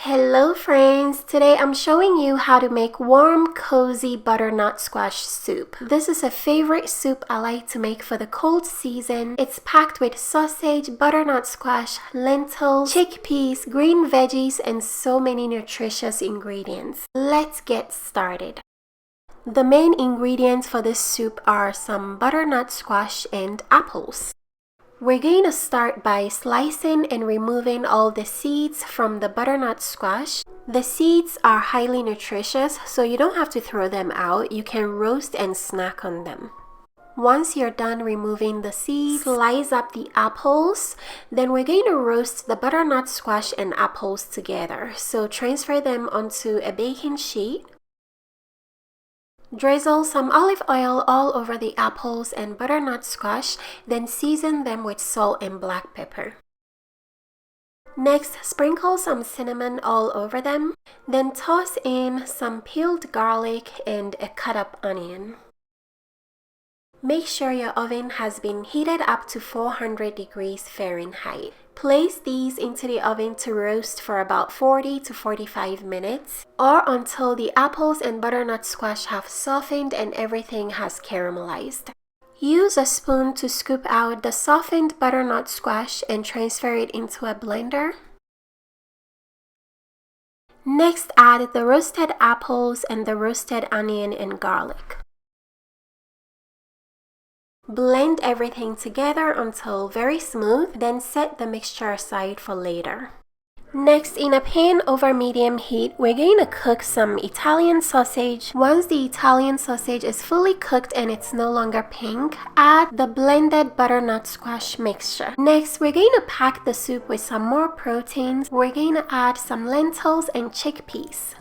Hello friends, today I'm showing you how to make warm, cozy butternut squash soup. This is a favorite soup I like to make for the cold season. It's packed with sausage, butternut squash, lentils, chickpeas, green veggies, and so many nutritious ingredients. Let's get started. The main ingredients for this soup are some butternut squash and apples. We're going to start by slicing and removing all the seeds from the butternut squash. The seeds are highly nutritious, so you don't have to throw them out. You can roast and snack on them. Once you're done removing the seeds, slice up the apples. Then we're going to roast the butternut squash and apples together. So transfer them onto a baking sheet. Drizzle some olive oil all over the apples and butternut squash, then season them with salt and black pepper. Next, sprinkle some cinnamon all over them, then toss in some peeled garlic and a cut up onion. Make sure your oven has been heated up to 400 degrees Fahrenheit. Place these into the oven to roast for about 40 to 45 minutes or until the apples and butternut squash have softened and everything has caramelized. Use a spoon to scoop out the softened butternut squash and transfer it into a blender. Next, add the roasted apples and the roasted onion and garlic. Blend everything together until very smooth, then set the mixture aside for later. Next, in a pan over medium heat, we're going to cook some Italian sausage. Once the Italian sausage is fully cooked and it's no longer pink, add the blended butternut squash mixture. Next, we're going to pack the soup with some more proteins. We're going to add some lentils and chickpeas.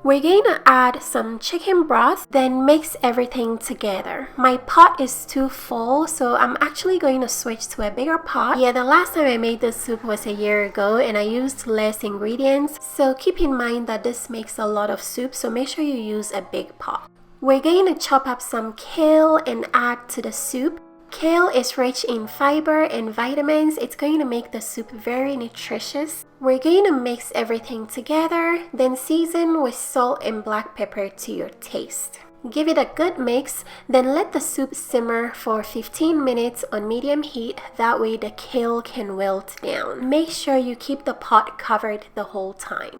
We're going to add some chicken broth, then mix everything together. My pot is too full, so I'm actually going to switch to a bigger pot. Yeah, the last time I made this soup was a year ago and I used less ingredients. So keep in mind that this makes a lot of soup, so make sure you use a big pot. We're going to chop up some kale and add to the soup. Kale is rich in fiber and vitamins. It's going to make the soup very nutritious. We're going to mix everything together, then season with salt and black pepper to your taste. Give it a good mix, then let the soup simmer for 15 minutes on medium heat. That way the kale can wilt down. Make sure you keep the pot covered the whole time.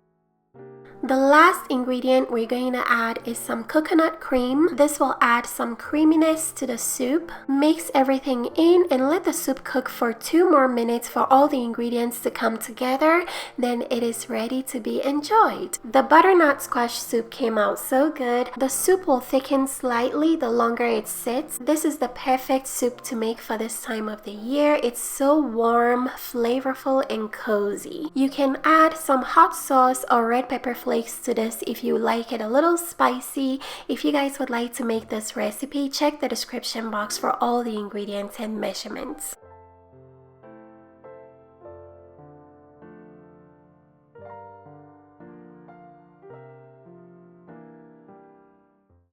The last ingredient we're going to add is some coconut cream. This will add some creaminess to the soup. Mix everything in and let the soup cook for 2 more minutes for all the ingredients to come together. Then it is ready to be enjoyed. The butternut squash soup came out so good. The soup will thicken slightly the longer it sits. This is the perfect soup to make for this time of the year. It's so warm, flavorful, and cozy. You can add some hot sauce or red pepper flakes to this if you like it a little spicy. If you guys would like to make this recipe, check the description box for all the ingredients and measurements.